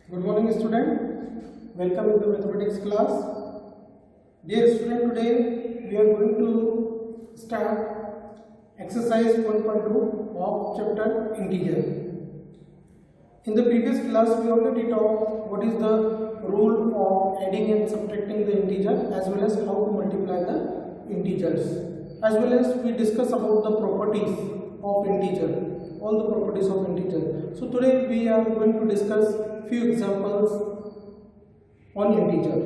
Good morning, student. Welcome to the mathematics class. Dear student, today we are going to start exercise 1.2 of chapter integer. In the previous class, we already talked what is the rule of adding and subtracting the integer, as well as how to multiply the integers, as well as we discuss about the properties of integer, all the properties of integer. So today we are going to discuss few examples on integer.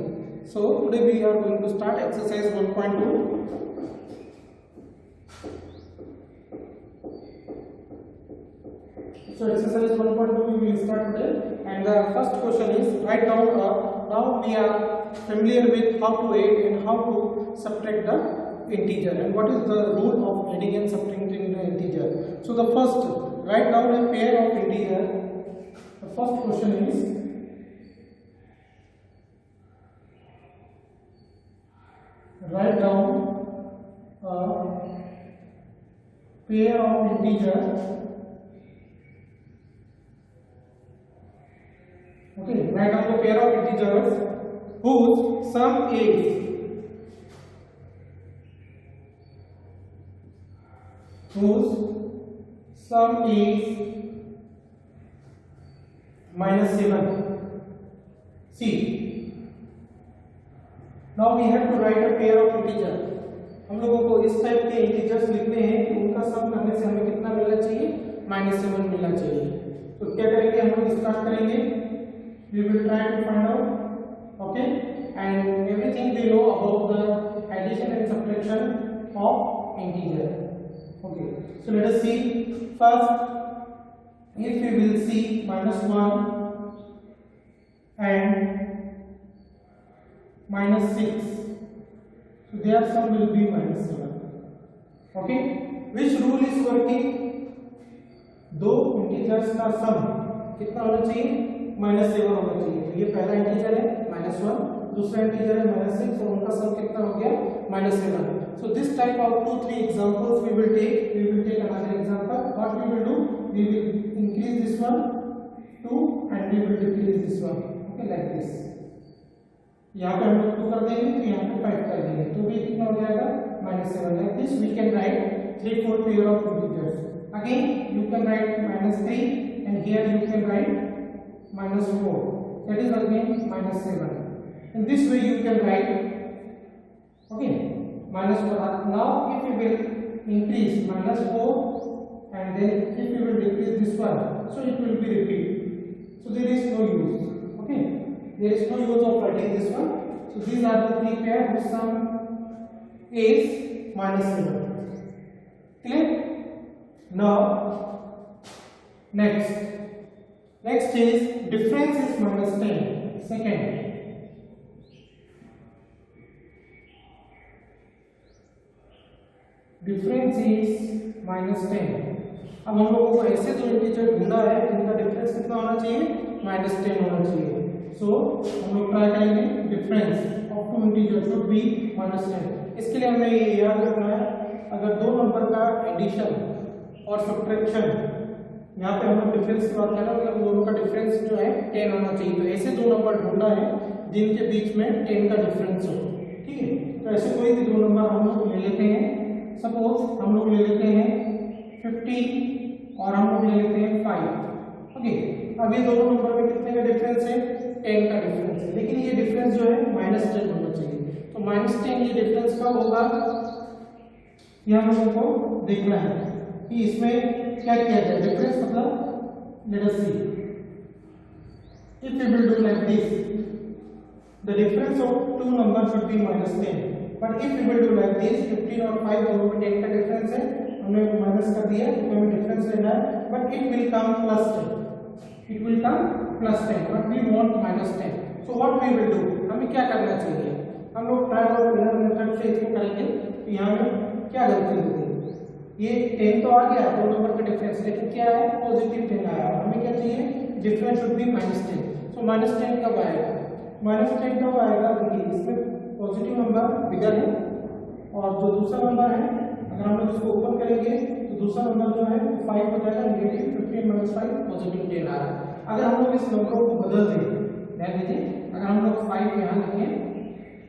So today we are going to start exercise 1.2. So exercise 1.2 we will start today, and the first question is write down. Now we are familiar with how to add and how to subtract the integer, and what is the rule of adding and subtracting the integer. So the first, write down a pair of integer. The first question is write down a pair of integer. Okay, write down the pair of integers whose sum is -7. See, now we have to write a pair of integer. हम लोगों को इस type के integers लिखने हैं कि उनका सम करने से हमें कितना मिलना चाहिए, -7 मिलना चाहिए. तो क्या करेंगे, हम लोग स्टार्ट करेंगे. We will try to find out, okay, and everything we know about the addition and subtraction of integer. Okay, so let us see. First, if we will see -1 and -6, so their sum will be -7. Okay, which rule is working? दो integers का सम कितना होना चाहिए, -7 होना चाहिए. तो ये पहला इंटीजर है -1, दूसरा इंटीजर है -6, और उनका सम कितना हो गया, -7. So this type of 2-3 examples we will take. We will take another example. What we will do, we will increase this one 2 and we will decrease this one. Okay, like this. यहाँ पे हम लोग 2 कर देंगे तो यहाँ पे 5 कर देंगे, तो भी कितना हो जाएगा, -7. Like this we can write 3-4 pair of integers. Again you can write -3 and here you can write -4. That is again -7. In this way you can write, okay, -4. Now if you will increase -4 and then if you will decrease this one, so it will be repeat. So there is no use. Okay, there is no use of writing this one. So these are the 3 pair whose sum is -7. Clear? Now next is difference is -10. Second, difference is -10. अब हम लोगों को ऐसे दो integer ढूंढना है जिनका difference कितना होना चाहिए, -10 होना चाहिए. सो हम लोग ट्राई करेंगे difference of two integer should be -10. इसके लिए हमें ये याद रखना है, अगर दो नंबर का एडिशन और सब्ट्रैक्शन, यहाँ पे हम लोग डिफरेंस की बात कर रहे हैं, मतलब दोनों का डिफरेंस जो है 10 होना चाहिए. तो ऐसे दो नंबर ढूंढना है जिनके बीच में 10 का डिफरेंस हो. ठीक है, तो ऐसे कोई भी दो नंबर हम लोग ले लेते हैं. सपोज हम लोग ले लेते हैं 15 और हम लोग ले लेते हैं 5. ओके, अब ये दोनों नंबर में कितने का डिफरेंस है, 10 का डिफरेंस है, लेकिन ये डिफरेंस जो है -10 होना चाहिए. तो -10 ये डिफरेंस कब होगा, ये हम लोगों को देखना है कि इसमें क्या किया जाए. डिफरेंस मतलब let us see, if we will do like this, the difference of two number should be -10. But if we will do like this, 15 और 5 दोनों में 10 का डिफरेंस है, हमने माइनस कर दिया, तो हमें डिफरेंस लेना है. But it will come +10. It will come +10, but we want -10. So what we will do, हमें क्या करना चाहिए, हम लोग ट्रायल और एरर मेथड से इसको करेंगे. तो यहाँ में क्या गलती होगी, ये 10 तो आ गया दो नंबर का डिफरेंस, लेकिन क्या है, पॉजिटिव 10 आया. हमें क्या चाहिए, डिफरेंस शुड बी -10. सो -10 कब आएगा, -10 कब आएगा, देखिए इसमें पॉजिटिव नंबर बिगर है और जो दूसरा नंबर है अगर हम लोग इसको ओपन करेंगे तो दूसरा नंबर जो है 5 हो जाएगा, -15 - 5 पॉजिटिव 10 आ रहा है. अगर हम लोग इस नंबरों को बदल दें, ध्यान दीजिए, अगर हम लोग 5 यहाँ लिखें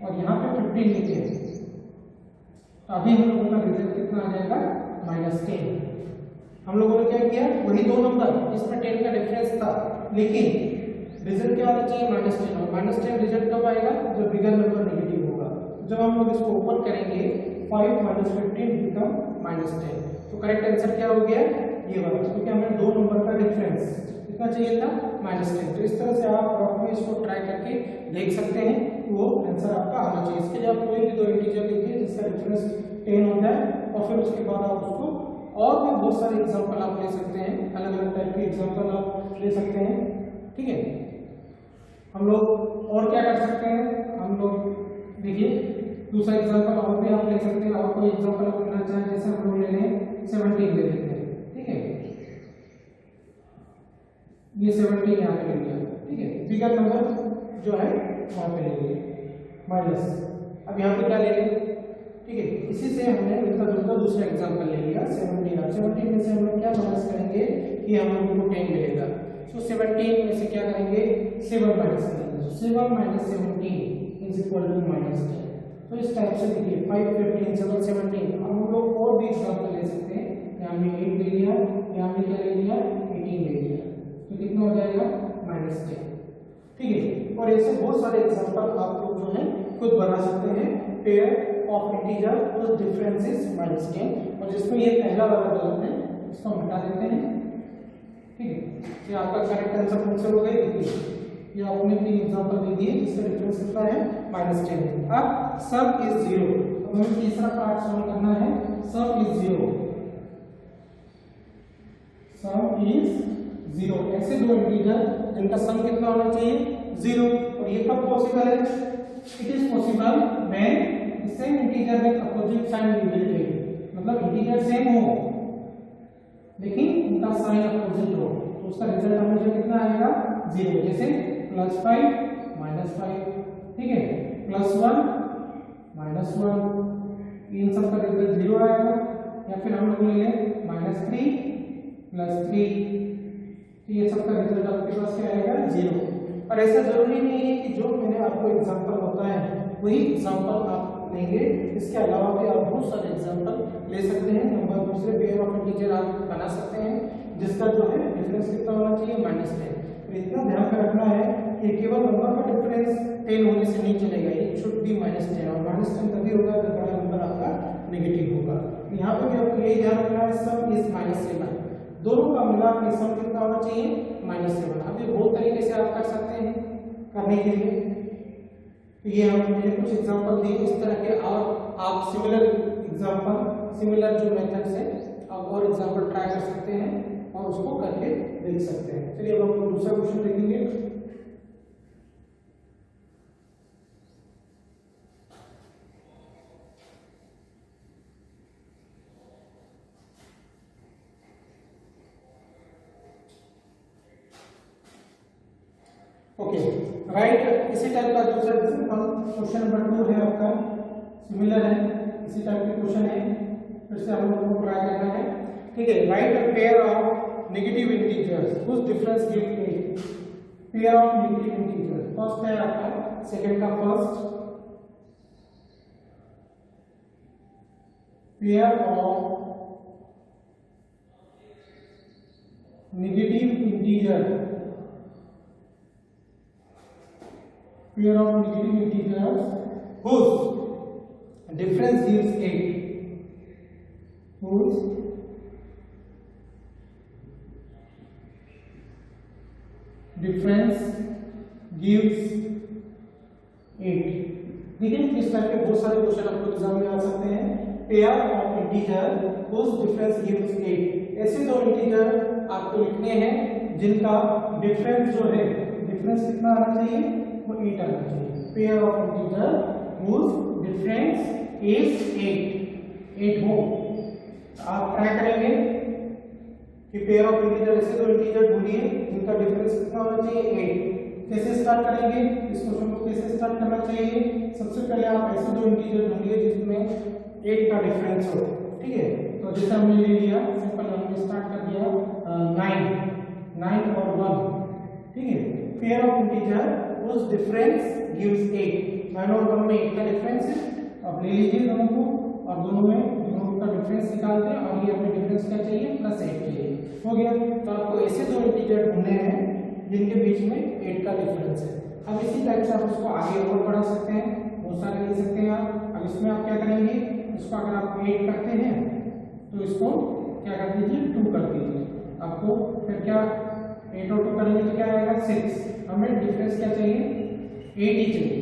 और यहाँ पे 15 लिखें तो अभी हम लोगों का रिजल्ट कितना आ जाएगा, -10। हम लोगों ने क्या किया, वही दो नंबर, इसमें 10 का डिफरेंस था, लेकिन रिजल्ट क्या होना चाहिए, -10। और -10 रिजल्ट कब आएगा, जब बिगर नंबर नेगेटिव होगा। जब हम लोग इसको ओपन करेंगे 5 - 15 बिकम -10, तो करेक्ट आंसर क्या हो गया, ये वाला, क्योंकि हमें दो नंबर का डिफरेंस कितना चाहिए था, -10। तो इस तरह से आप रफ में इसको ट्राई करके देख सकते हैं, वो आंसर आपका आना चाहिए। इसके लिए आप कोई भी दो इंटीजर लीजिए जिसका डिफरेंस 10 होता है, और फिर उसके बाद आप उसको और भी बहुत सारे एग्जांपल आप ले सकते हैं, अलग अलग टाइप के एग्जांपल आप ले सकते हैं, ठीक है। हम लोग और क्या कर सकते हैं, हम लोग देखिए दूसरा एग्जांपल और भी आप ले सकते हैं, और कोई एग्जांपल आप लेना चाहें, जैसे हम लोग ले लें 17 ले लेते हैं, ठीक है, ये 17 यहाँ पे ले लिया, ठीक है, बिगर नंबर जो है वहाँ पे ले लिए माइनस। अब यहाँ पे क्या ले लें, ठीक है, इसी से हमने मिलता जुलता दूसरा एग्जांपल ले लिया 17। अब 17 में से हम लोग क्या माइनस करेंगे कि हम लोग को 10 मिलेगा, तो 17 में से क्या करेंगे, 7 माइनस करेंगे, 7 - 17 इज इक्वल टू -10। तो इस टाइप से देखिए 5 15 7 17। हम लोग और भी एग्जांपल ले सकते हैं, यहाँ पे 8 ले लिया, यहाँ पे क्या ले लिया, 18 ले लिया, तो कितना हो जाएगा, -10, ठीक है। और ऐसे बहुत सारे एग्जांपल आप लोग जो है खुद बना सकते हैं, pair of integer whose difference is -10, और जिसमें ये पहला वाला गलत है इसको हम हटा देते हैं, ठीक है। ये आपका करेक्ट आंसर कौन सा हो गया, देखिए ये आपने 3 एग्जांपल दे दिए जिसका डिफरेंस कितना है, -10। अब सब इज 0, अब हमें तीसरा पार्ट सॉल्व करना है, सब इज 0, सम इज 0, ऐसे दो इंटीजर जिनका सम कितना होना चाहिए, 0। और ये कब पॉसिबल है, it is possible when same integer with opposite sign will take, मतलब इंटीजर सेम हो लेकिन उनका साइन अपोजिट हो, तो उसका रिजल्ट हमेशा कितना आएगा, 0। जैसे +5 -5, ठीक है, +1 -1, इन सब का रिजल्ट 0 आएगा। या फिर हम लोग ले लें -3 +3, तो ये सब का रिजल्ट आपके पास क्या आएगा, 0। और ऐसा जरूरी नहीं है कि जो मैंने आपको एग्जांपल बताया है वही एग्जांपल आप लेंगे, इसके अलावा भी आप बहुत सारे एग्जांपल ले सकते हैं। नंबर दूसरे पेयर ऑफ इंटीजर आप बना सकते हैं जिसका जो है डिफरेंस कितना होना चाहिए, -10। तो इतना ध्यान में रखना है कि केवल नंबर का डिफरेंस 10 होने से नहीं चलेगा, इट शुड बी -10, और -10 तभी होगा जब बड़ा नंबर आपका नेगेटिव होगा। यहाँ पे भी आपको यही ध्यान रखना है, सम इज -7, दोनों का मिला के सम कितना होना चाहिए, -7। अब ये बहुत तरीके से आप कर सकते हैं करने के लिए, तो ये हमने कुछ एग्जांपल दिए इस तरह के, और आप सिमिलर एग्जांपल, सिमिलर जो मेथड्स है आप और एग्जांपल ट्राई कर सकते हैं और उसको करके देख सकते हैं। चलिए अब हम दूसरा क्वेश्चन देखेंगे। ओके, राइट, इसी टाइप का दूसरा क्वेश्चन नंबर 2 है आपका, सिमिलर है, इसी टाइप के क्वेश्चन है, फिर से हम लोगों को ट्राई करना है, ठीक है। Right a pair of negative integers whose difference gives 8, pair of negative integers, first है आपका, सेकंड का first, pair of negative integer, pair of negative integers whose difference gives 8, whose difference gives 8। देखिए इस type के बहुत सारे question आपको exam में आ सकते हैं। Pair of integer whose difference gives 8, ऐसे दो इंटीजर आपको लिखने हैं जिनका डिफरेंस जो है, डिफरेंस कितना आना चाहिए, वो 8 आना चाहिए। Pair of integer whose difference is 8 हो। आप ट्राई करेंगे कि पेयर ऑफ इंटीजर, ऐसे दो इंटीजर ढूंढिए जिनका डिफरेंस कितना होना चाहिए, 8। कैसे स्टार्ट करेंगे इस क्वेश्चन को, कैसे स्टार्ट करना चाहिए, सबसे पहले आप ऐसे दो इंटीजर ढूंढिए जिसमें 8 का डिफरेंस हो, ठीक है। तो जैसे हमने ले लिया, सिंपल हमने स्टार्ट कर दिया 9 और 1, pair of integer whose difference gives 8। 9 और 1 में 8 का डिफरेंस है, अब ले लीजिए दोनों को और दोनों का डिफरेंस निकालते हैं और ये हमें डिफरेंस क्या चाहिए प्लस 8 चाहिए। हो गया। तो आपको ऐसे दो इंटीजर ढूंढने हैं जिनके बीच में 8 का डिफरेंस है। अब इसी टाइप से आप उसको आगे और बढ़ा सकते हैं, बहुत सारे ले सकते हैं आप। अब इसमें आप क्या करेंगे, इसको अगर आप 8 करते हैं तो इसको क्या कर दीजिए 2 कर दीजिए। आपको फिर क्या 8 और 2 करेंगे तो क्या आएगा 6। हमें डिफरेंस क्या चाहिए 8 ही चाहिए।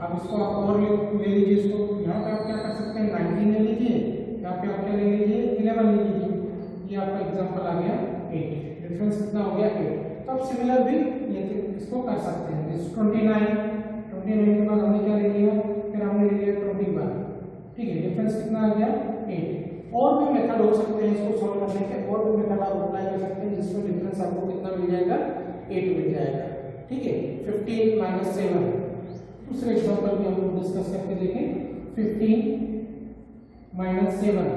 अब इसको आप और ले लीजिए, इसको यहाँ पे आप क्या कर सकते हैं 19 ले लीजिए, यहाँ पे आप क्या ले लीजिए 11 ले लीजिए। ये आपका एग्जांपल आ गया 8, डिफरेंस कितना हो गया 8। तो अब सिमिलर भी ये इसको कर सकते हैं। इस 29 के बाद हमने क्या ले लिया, फिर हमने ले लिया 21, ठीक है, डिफरेंस कितना आ गया 8। और भी मेथड हो सकते हैं इसको सॉल्व करने के, और भी मेथड आप अप्लाई कर सकते हैं जिसमें डिफरेंस आपको कितना मिल जाएगा 8 मिल जाएगा, ठीक है। 15 - 7, दूसरे एग्जांपल भी हम लोग डिस्कस करके देखें। 15 - 7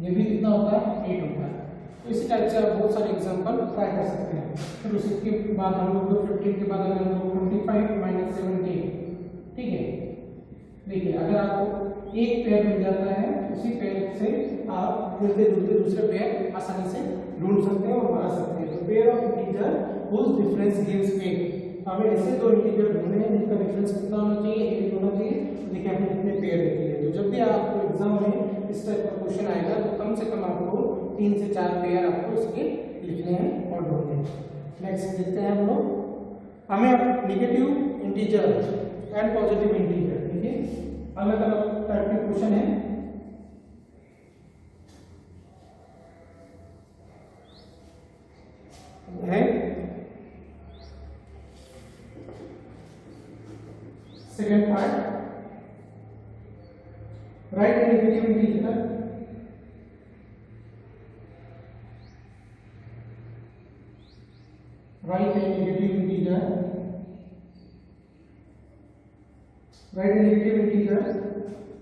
ये भी कितना होता है 8 होता है। तो इसी टाइप से आप बहुत सारे एग्जांपल ट्राई कर सकते हैं। फिर उसके बाद हम लोग 15 के बाद अगर हम लोग 25 - 17, ठीक है। देखिए अगर आपको एक पेयर मिल जाता है उसी पेयर से आप मिलते जुलते दूसरे पेयर आसानी से ढूंढ सकते हैं और बना सकते हैं। तो pair of integer whose difference gives 8। हमें ऐसे दो इंटीजर ढूंढने हैं जिनका डिफरेंस कितना होना चाहिए 8 होना चाहिए। देखिए आपने कितने पेयर लिख लिए। तो जब भी आपको एग्जाम में इस टाइप का क्वेश्चन आएगा तो कम से कम आपको 3 से 4 पेयर आपको इसके लिखने हैं और ढूंढने हैं। नेक्स्ट देखते हैं हम लोग। हमें अब negative integer and positive integer, देखिए अलग अलग टाइप के क्वेश्चन है। Second part, right negative integer write a negative integer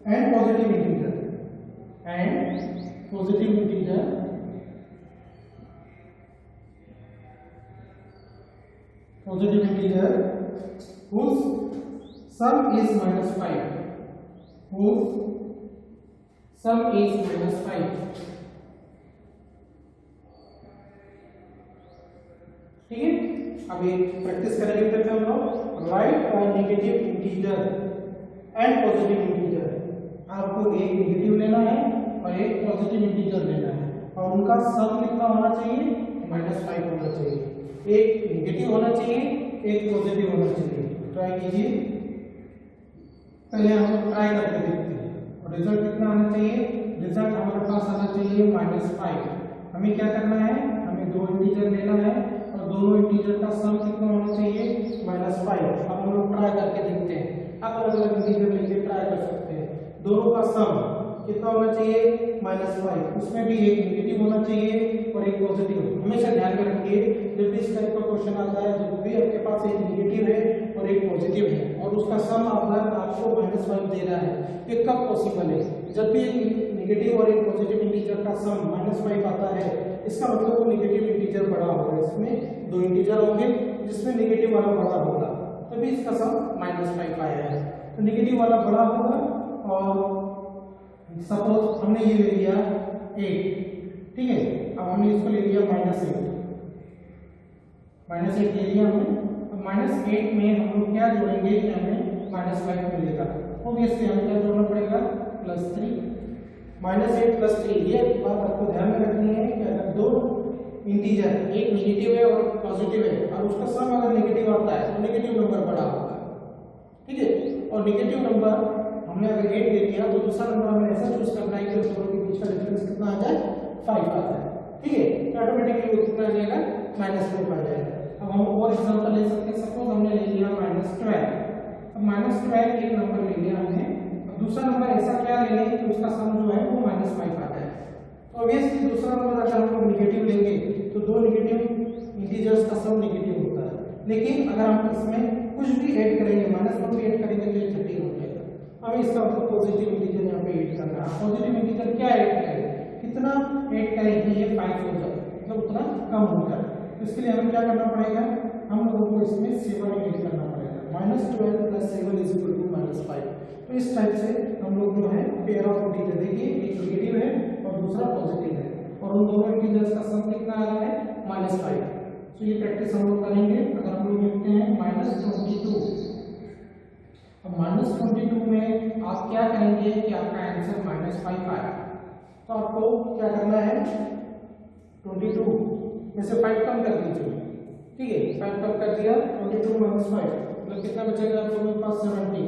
and positive integer whose sum is -5, ठीक है। अब ये प्रैक्टिस करेंगे फिर हम लोग। Right a negative integer and positive integer. आपको एक नेगेटिव लेना है और एक पॉजिटिव इंटीजर लेना है और उनका सम कितना होना चाहिए -5 होना चाहिए। एक नेगेटिव होना चाहिए, एक पॉजिटिव होना चाहिए। ट्राई कीजिए, पहले हम ट्राई करके देखते हैं और रिजल्ट कितना आना चाहिए। रिजल्ट हमारे पास आना चाहिए -5। हमें क्या करना है, हमें दो इंटीजर लेना है और दोनों इंटीजर का सम कितना होना चाहिए -5। अब हम लोग ट्राई करके देखते हैं। आप अलग अलग इंटीजर लेके ट्राई कर सकते हैं। दोनों का सम कितना होना चाहिए -5, उसमें भी एक नेगेटिव होना चाहिए और एक पॉजिटिव। हमेशा ध्यान में रखिए जब भी इस टाइप का क्वेश्चन आता है, जब भी आपके पास एक नेगेटिव है और एक पॉजिटिव है और उसका सम आपको -5 दे रहा है, ये कब पॉसिबल है। जब भी एक नेगेटिव और एक पॉजिटिव इंटीजर का सम -5 आता है, इसका मतलब वो नेगेटिव इंटीजर बड़ा होगा। इसमें दो इंटीजर होंगे जिसमें नेगेटिव वाला बड़ा होगा, तभी इसका सम -5 आया है। तो नेगेटिव वाला बड़ा होगा और सपोज हमने ये ले लिया 8, ठीक है। अब हमने इसको ले लिया -8 ले लिया हमने। अब -8 में हम लोग क्या जोड़ेंगे कि हमें -5 मिलेगा। ऑब्वियसली हमें क्या जोड़ना पड़ेगा +3। -8 + 3, ये बात आपको ध्यान में रखनी है कि अगर दो इंटीजर एक नेगेटिव है और पॉजिटिव है और उसका सम अगर नेगेटिव आता है तो नेगेटिव नंबर बड़ा होगा, ठीक है। और नेगेटिव नंबर हमने अगर 8 ले लिया तो दूसरा नंबर हमें ऐसा चूज करना है कि दोनों के बीच का डिफरेंस कितना आ जाए 5 आ जाए, ठीक है। तो ऑटोमेटिकली वो कितना आ जाएगा -5 आ जाएगा। अब हम और एग्जांपल ले सकते हैं। सपोज हमने ले लिया -12। अब -12 एक नंबर ले लिया हमने, अब दूसरा नंबर ऐसा क्या ले लें कि उसका सम जो है वो -5 आ जाए। तो ऑब्वियसली दूसरा नंबर अगर हम लोग नेगेटिव लेंगे तो दो नेगेटिव इंटीजर्स का सम नेगेटिव होता है। लेकिन अगर हम इसमें कुछ भी ऐड करेंगे, -1 भी ऐड करेंगे तो ये 30 हो जाएगा। हमें इसका मतलब पॉजिटिव इंटीजर यहाँ पे ऐड करना है। पॉजिटिव इंटीजर क्या ऐड करेंगे, कितना ऐड करेंगे ये 5 हो जाए, मतलब उतना कम हो जाए। तो इसके लिए हमें क्या करना पड़ेगा, हम लोगों को इसमें 7 ऐड करना पड़ेगा। -12 + 7 = -5। तो इस टाइप से हम लोग जो है पेयर ऑफ इंटीजर, देखिए एक नेगेटिव है और दूसरा पॉजिटिव है और उन दोनों इंटीजर्स का सम कितना आ रहा है -5। तो ये प्रैक्टिस हम लोग करेंगे। अगर हम लोग लिखते हैं -22, अब -22 में आप क्या करेंगे कि आपका आंसर -5 आए, तो आपको क्या करना है 22 में से 5 कम कर दीजिए, ठीक है। 5 कम कर दिया, 22 - 5 मतलब कितना बचेगा आप लोगों के पास 17।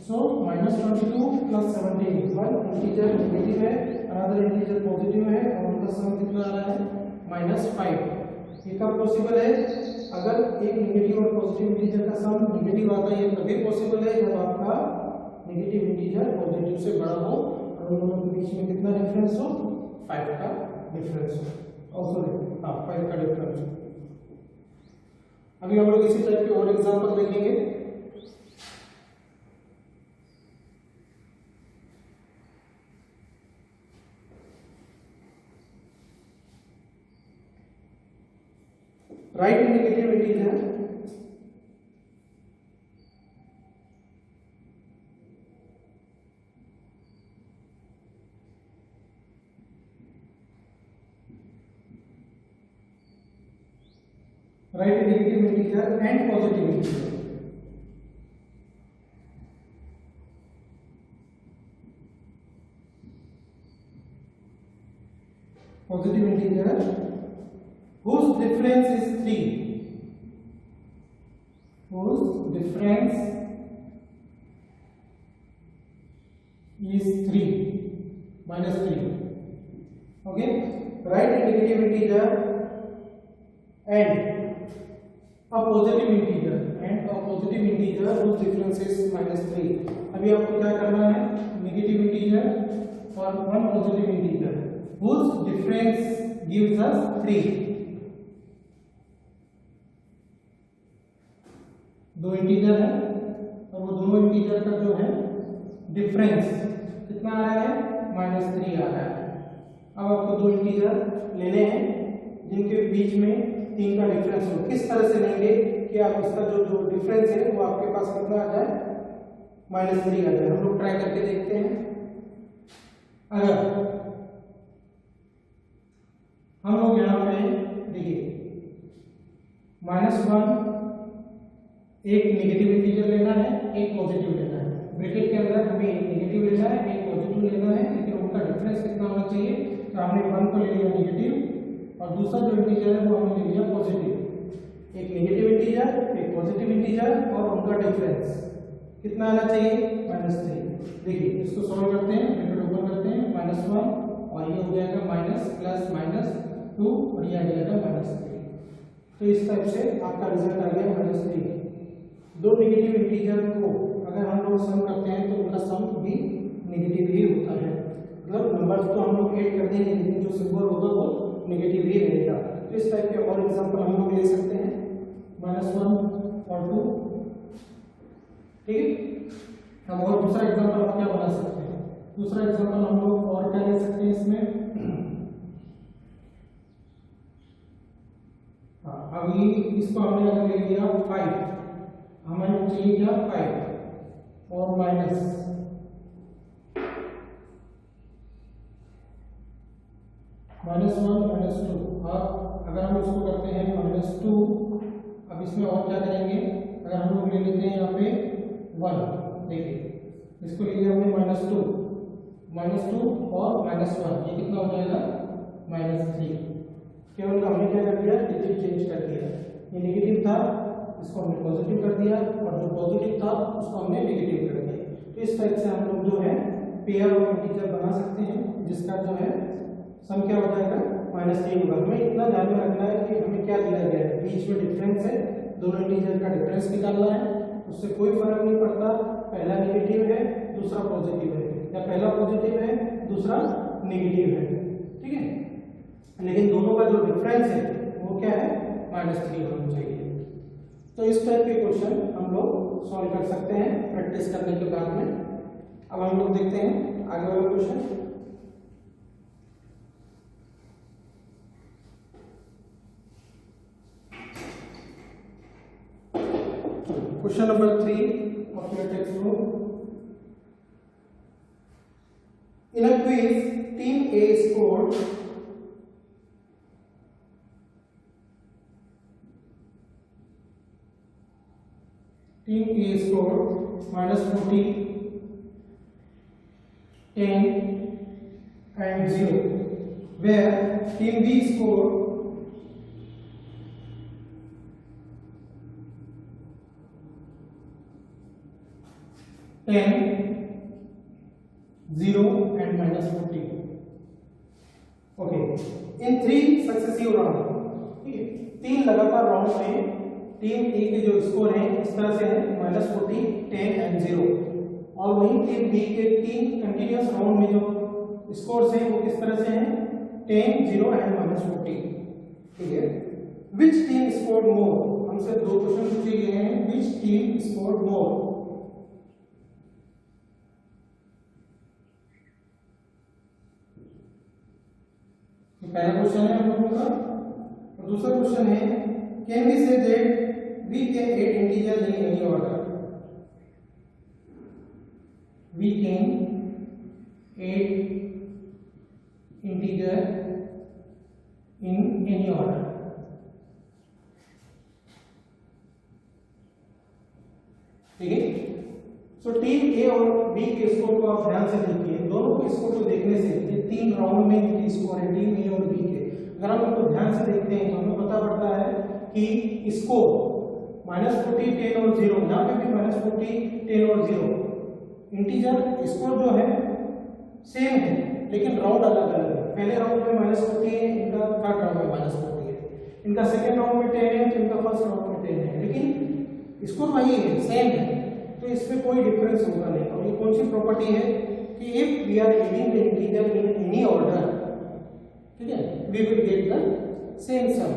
सो -22 + 17, वन इंटीजर नेगेटिव है, अनदर इंटीजर पॉजिटिव है और उनका सम कितना आ रहा है -5। ये कब पॉसिबल है? अगर एक नेगेटिव और पॉजिटिव इंटीजर का सम नेगेटिव आता है, ये तभी पॉसिबल है जब आपका नेगेटिव इंटीजर पॉजिटिव से बड़ा हो और उन दोनों के बीच में कितना डिफरेंस हो, 5 का डिफरेंस हो, और सॉरी हाँ 5 का डिफरेंस हो। अभी हम लोग इसी टाइप के और एग्जांपल देखेंगे। Right negative integer, right negative integer and positive integer. Positive integer whose difference is 3, whose difference is 3 -3, okay. Write a negative integer and a positive integer whose difference is -3। अभी आपको क्या करना है, negative integer और one positive integer whose difference gives us 3। दो integer है और वो दोनों इंटीजर का जो है डिफरेंस कितना आ रहा है -3 आ रहा है। अब आपको दो इंटीजर लेने हैं जिनके बीच में 3 का डिफरेंस हो। किस तरह से लेंगे कि आप इसका जो डिफरेंस है वो आपके पास कितना आ जाए -3 आ जाए। हम लोग ट्राई करके देखते हैं। अगर हम लोग यहाँ पे देखिए -1 एक नेगेटिव इंटीजर लेना है, एक पॉजिटिव लेना है। ब्रैकेट के अंदर हमें एक नेगेटिव लेना है, एक पॉजिटिव लेना है, लेकिन उनका डिफरेंस कितना होना चाहिए। तो हमने 1 को ले लिया नेगेटिव और दूसरा जो इंटीजर है वो हमने ले लिया पॉजिटिव। एक नेगेटिव इंटीजर, एक पॉजिटिव इंटीजर और उनका डिफरेंस कितना आना चाहिए -3। देखिए इसको सॉल्व करते हैं, ब्रैकेट ओपन करते हैं, -1 और ये हो जाएगा माइनस प्लस -2 और ये आ जाएगा -3। तो इस टाइप से आपका रिजल्ट आ गया -3। दो नेगेटिव इंटीजर को अगर हम लोग सम करते हैं तो उनका सम भी नेगेटिव ही होता है। मतलब नंबर्स तो हम लोग ऐड कर देंगे लेकिन जो सिंबल होगा वो नेगेटिव ही रहेगा। तो इस टाइप के और एग्जांपल हम लोग ले सकते हैं, -1 और 2, ठीक है। हम और दूसरा एग्जांपल आप क्या बना सकते हैं, दूसरा एग्जांपल हम लोग और क्या ले सकते हैं इसमें। हाँ, अभी इसको हमने अगर ले लिया 5, हमें चाहिए क्या 5 और माइनस -1 -2। अब अगर हम इसको करते हैं -2, अब इसमें और क्या करेंगे, अगर हम लोग ले लेते हैं यहाँ पे 1, देखिए इसको ले लिया हमने -2 और -1, ये कितना हो जाएगा -3। केवल हमने क्या कर दिया, डिजिट चेंज कर दिया। ये नेगेटिव था, इसको हमने पॉजिटिव कर दिया और जो पॉजिटिव था उसको हमने नेगेटिव कर दिया। तो इस टाइप से हम लोग जो है पेयर ऑफ इंटीजर बना सकते हैं जिसका जो है सम क्या हो जाएगा -3 होगा। हमें इतना ध्यान में रखना है कि हमें क्या दिया गया है, बीच में डिफरेंस है, दोनों इंटीजर का डिफरेंस निकालना है। उससे कोई फर्क नहीं पड़ता पहला नेगेटिव है दूसरा पॉजिटिव है, या पहला पॉजिटिव है दूसरा नेगेटिव है, ठीक है। लेकिन दोनों का जो डिफरेंस है वो क्या है -3 होना चाहिए। तो इस टाइप के क्वेश्चन हम लोग सॉल्व कर सकते हैं प्रैक्टिस करने के बाद में। अब हम लोग देखते हैं आगे वाला question. Question number 3 of your textbook. In a quiz, team A scored -40, 10 and 0, where team B scored -10, 0 and -40. Okay, in 3 successive round, ठीक है, 3 लगातार राउंड में टीम ए के जो स्कोर हैं इस तरह से है -40, 10 एंड 0, और वहीं टीम बी के 3 कंटिन्यूअस राउंड में जो स्कोर्स हैं वो किस तरह से हैं 10, 0 एंड -40, ठीक है। विच टीम स्कोर्ड मोर, हमसे 2 क्वेश्चन पूछे गए हैं, विच टीम स्कोर्ड मोर। पहला क्वेश्चन है हम लोगों का, और दूसरा क्वेश्चन है can we say that we can add integer in any order. We can add integer in any order. ठीक है, सो टीम ए और बी के स्कोर को आप ध्यान से देखिए, दोनों के स्कोर को देखने से ये 3 राउंड में जो स्कोर है टीम ए और बी के, अगर हम उनको ध्यान से देखते हैं तो हमें पता पड़ता है कि स्कोर -40, 10 और 0, यहाँ पे भी -40, 10 और 0, इंटीजर स्कोर जो है सेम है लेकिन राउंड अलग अलग है। पहले राउंड में -40 है, इनका थर्ड राउंड में -40 है, इनका सेकेंड राउंड में 10 है, तो इनका फर्स्ट राउंड में 10 है, लेकिन स्कोर वही है, सेम है, तो इसमें कोई डिफरेंस होगा नहीं। और ये कौन सी प्रॉपर्टी है कि if we are adding the integer in any order, ठीक है, we will get the same sum.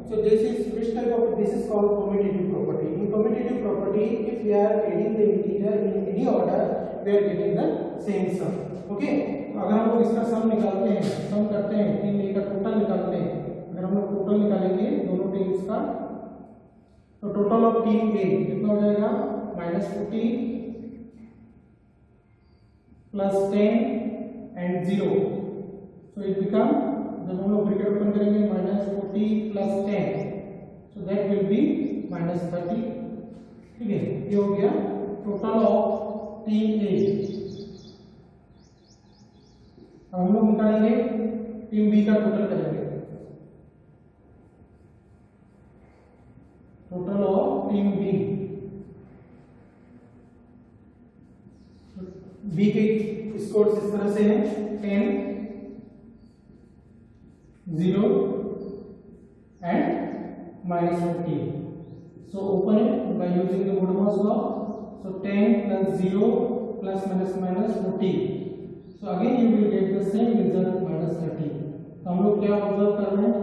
So this is which type of, this is called commutative property. In commutative property, if we are adding the integer in any order, we are getting the same sum. Okay? अगर हम लोग इसका सम निकालते हैं, सम करते हैं, team ए का total निकालते हैं, अगर हम लोग टोटल निकालेंगे दोनों टीम्स का, तो टोटल ऑफ टीम ए कितना हो जाएगा -40 + 10 and 0, so it become, जब हम लोग ब्रैकेट ओपन करेंगे -40 + 10, so that will be -30, ठीक है, ये हो गया टोटल ऑफ टीम ए। अब हम लोग निकालेंगे टीम बी का टोटल करेंगे, total of team B, B के स्कोर इस तरह से है 10, 0 and -40. So open it by using the Modomos law. So 10 + 0 + -40. So again you will get the same result -30. तो हम लोग क्या ऑब्जर्व कर रहे हैं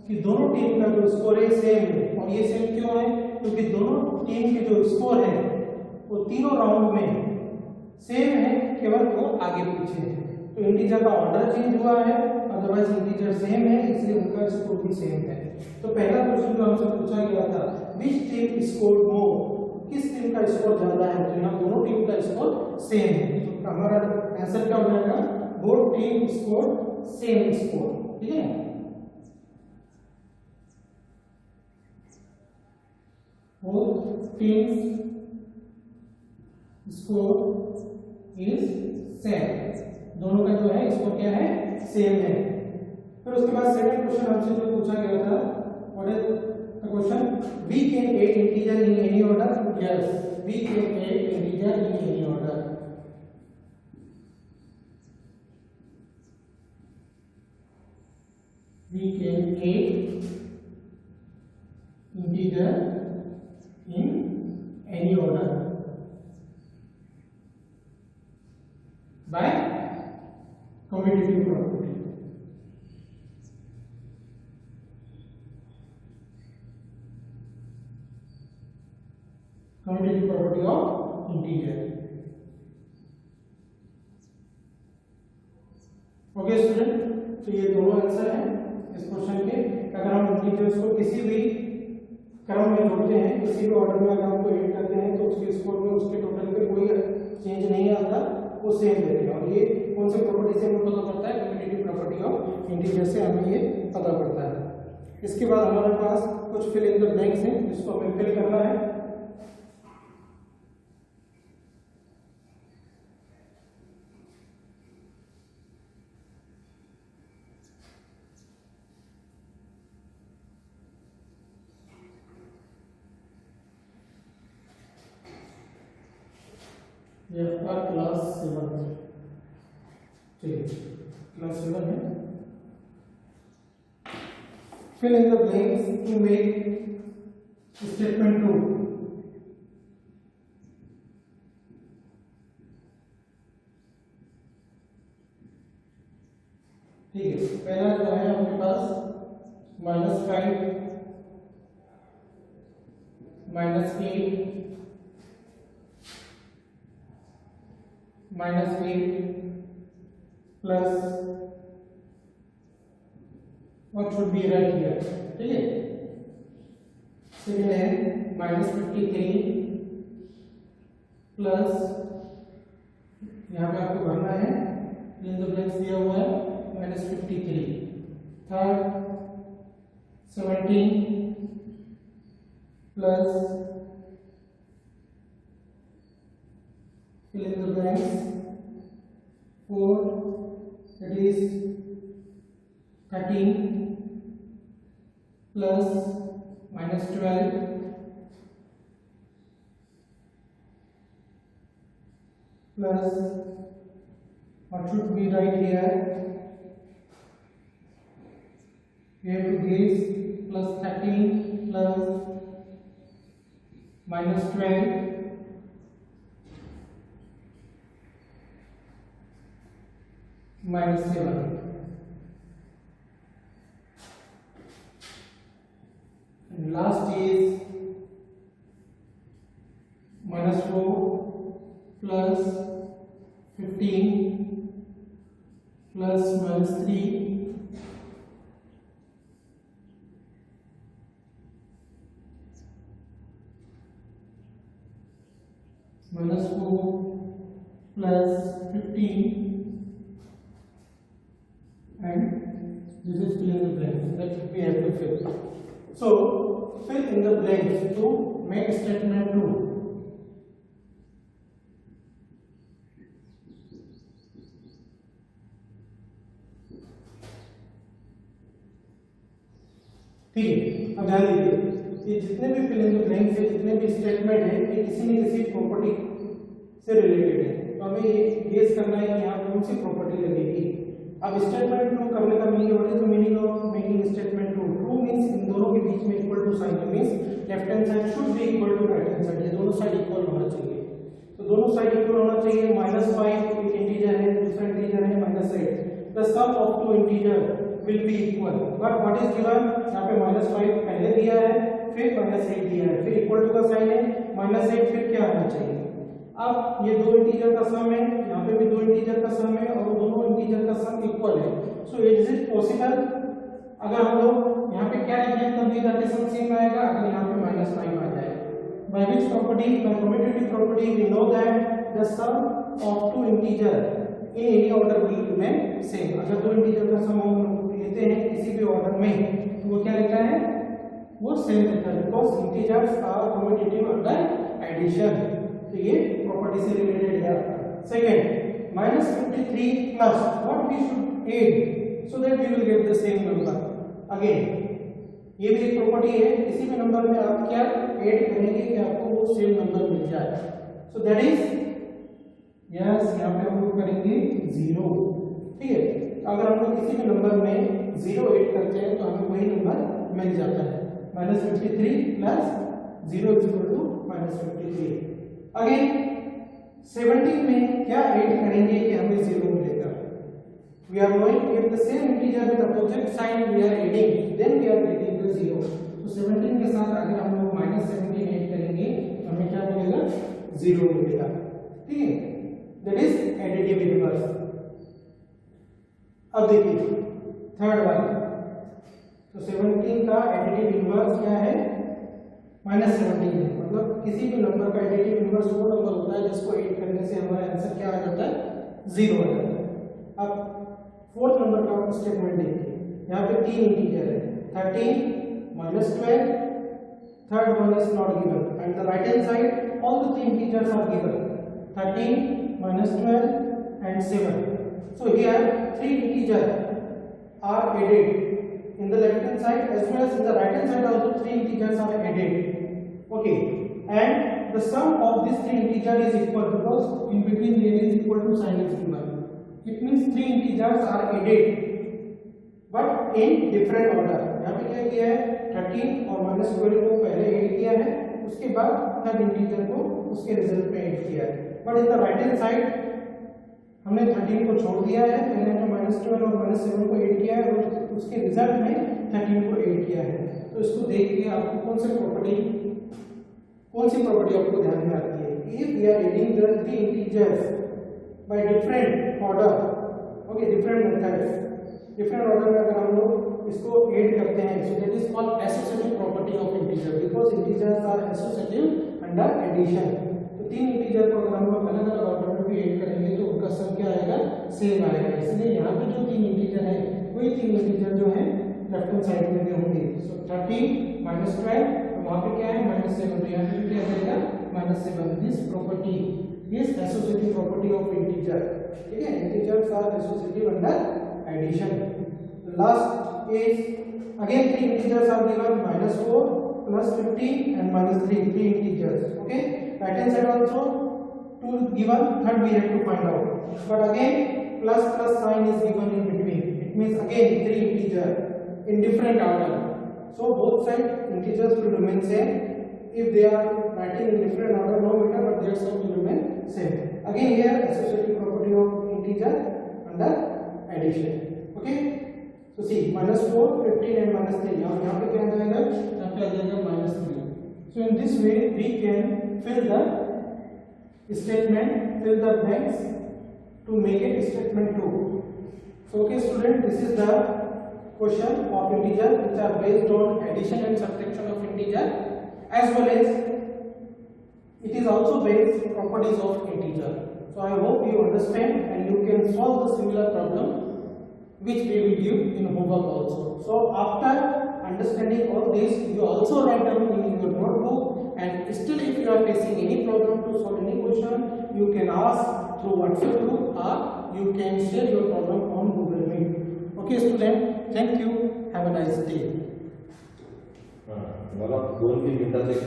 कि दोनों टीम का जो स्कोर है सेम है, और ये सेम क्यों है क्योंकि दोनों टीम के जो स्कोर है वो तीनों राउंड में सेम है, केवल वो आगे पीछे है, तो इंटीजर का ऑर्डर चेंज हुआ है, अदरवाइज इंटीजर सेम है, इसलिए उनका स्कोर भी सेम है। तो पहला क्वेश्चन जो हमसे पूछा गया था विच टीम स्कोर्ड मोर, किस टीम का स्कोर ज्यादा है, तो यहाँ दोनों टीम का स्कोर सेम है, तो हमारा आंसर क्या हो जाएगा both team score same score, ठीक है। Both teams score is same, दोनों का जो है स्कोर क्या है सेम है। फिर उसके बाद सेकंड क्वेश्चन हमसे जो पूछा गया था, what is the question, we can add integer in any order. Yes, we can add integer in any order. We can add integer in any order by commutative property. Commutative property of integer. Okay student, तो ये दोनों answer हैं इस question के। अगर हम integers को किसी भी क्रम में जोड़ते हैं, किसी भी ऑर्डर में अगर हमको ऐड करते हैं तो उसके स्कोर में उसके टोटल में कोई चेंज नहीं आता, वो सेम रहते हैं। और ये कौन से प्रॉपर्टी से हमें पता पड़ता है? कम्यूटेटिव प्रॉपर्टी ऑफ इंटीजर से हमें ये पता पड़ता है। इसके बाद हमारे पास कुछ फिल इन द ब्लैंक्स हैं जिसको हमें फिल करना है। ये आपका क्लास 7 है, चलिए क्लास 7 है। Fill in the blanks to make statement true. ठीक है, पहला जो है आपके पास -5 -8 -8 plus what should be right here, ठीक है। सेकेंड है -53 प्लस, यहाँ पे आपको भरना है, इन द ब्लैंक्स दिया हुआ है -53। Third 17 plus fill in the blanks 4, that is 13 plus -12 plus what should be right here? We have to give plus 13 plus -12 -7। And last is -4 plus 15 plus -3 -4 plus 15 and this is fill in the blanks that we have to fill. So fill in the blanks to make statement true. ठीक है, अब ध्यान दीजिए, ये जितने भी fill in the blanks है, जितने भी स्टेटमेंट है, ये किसी न किसी प्रॉपर्टी से रिलेटेड है। तो हमें ये गेस करना है कि यहाँ कौन सी प्रॉपर्टी लगेगी। अब स्टेटमेंट ट्रू करने का meaning, what is the meaning of making statement true? True means इन दोनों के बीच में इक्वल टू साइन है, means left hand side should be equal to right hand side, ये दोनों साइड इक्वल होना चाहिए। तो दोनों साइड इक्वल होना चाहिए। -5 एक इंटीजर है, दूसरा इंटीजर है -8, the sum of two integer will be equal, but what is given? यहाँ पे -5 पहले दिया है, फिर -8 दिया है, फिर इक्वल टू का साइन है, -8 फिर क्या होना चाहिए? अब ये दो इंटीजर का सम है, यहाँ पे भी दो इंटीजर का सम है, और दोनों इंटीजर का सम इक्वल है। So is it possible? अगर हम लोग यहाँ पे क्या लिखें तब भी जाके सम सेम आएगा, अगर यहाँ पे -5 आ जाए। By which property? By commutative property we know that the sum of two integer in any order will remain same. अगर दो इंटीजर का सम हम लेते हैं किसी भी ऑर्डर में, तो वो क्या लिखा है? वो सेम लिखा है, because integers are commutative under addition. तो ये प्रॉपर्टी से रिलेटेड है आपका। Second, -53 plus what we should add so that we will get the same number. Again ये भी एक प्रॉपर्टी है, किसी भी नंबर में आप क्या ऐड करेंगे कि आपको वो सेम नंबर मिल जाए। सो दैट इज यस, यहाँ पे हम लोग करेंगे 0। ठीक है, अगर हम लोग किसी भी नंबर में 0 ऐड करते हैं तो हमें वही नंबर मिल जाता है। -53 plus 0 is equal to -53। Again 17 में क्या ऐड करेंगे कि हमें 0 मिलेगा? We are knowing if the same integer with opposite sign we are adding, then we are getting the 0। तो 17 के साथ अगर हम लोग -17 ऐड करेंगे तो हमें क्या मिलेगा? 0 मिलेगा। ठीक है, दैट इज एडिटिव इनवर्स। अब देखिए थर्ड वाला, तो 17 का एडिटिव इनवर्स क्या है? -17 है, मतलब किसी भी नंबर का एडिटिव इनवर्स वो नंबर होता है जिसको ऐड करने से हमारा आंसर क्या आ जाता है, 0 आ जाता है। अब फोर्थ नंबर का स्टेटमेंट देखिए, यहाँ पे 3 इंटीजर है, 13 -12, third one is not given, and the right hand side all the three integers are given, 13 -12 and 7. So here three integers are added in the left hand side as well as in the right hand side also three integers are added. Okay, and the sum of these three integers is equal because in between there is equal to sign is given. It means three integers are added but in different order. यहाँ पे क्या किया है, 13 और -12 को पहले add किया है, उसके बाद थर्ड इंटीजर को उसके रिजल्ट में ऐड किया है। But in the right hand side हमने 13 को छोड़ दिया है, पहले हमने -12 और -7 को ऐड किया है और उसके रिजल्ट में 13 को ऐड किया है। तो इसको देख के आपको कौन सी प्रॉपर्टी आपको ध्यान में आती है, if we are adding the three integers by different order, okay, different methods, different order में अगर हम लोग इसको ऐड करते हैं, so that is called associative property of integer, because integers are associative under addition. तो तीन इंटीजर को अगर हम लोग अलग अलग ऑर्डर में भी ऐड करेंगे तो उनका सम क्या आएगा, सेम आएगा। इसलिए यहाँ पे जो तीन इंटीजर है वही तीन इंटीजर जो है लेफ्ट हैंड साइड में भी होंगे। सो 13 -12 तो वहाँ पे क्या है -7, तो यहाँ पे भी क्या जाएगा -7। This property is associative property of integer, ठीक है, integers are associative under addition. The last is again three integers are given, -4 +15 and -3, three integers. Okay, right hand side also two given, third we have to find out, but again plus sign is given in between. It means again three integer in different order, so both side integers will remain same. If they are writing in different order, no matter, but their sum will remain same. Again here associative property of integer under addition. Okay, so see -4, 15 and -3, यहाँ पे क्या आ जाएगा, यहाँ पे आ जाएगा -3. So in this way we can fill the statement, fill the blanks to make it statement 2. So okay student, this is the question of integer which are based on addition and subtraction of integer, as well as it is also based properties of integer. So I hope you understand and you can solve the similar problem which we will give in homework also. So after understanding all this, you also write down in your notebook, and still if you are facing any problem to solve any question, you can ask through WhatsApp group or you can share your problem on Google Meet. Okay student, thank you, have a nice day. मला 2-3 मिनिटात एक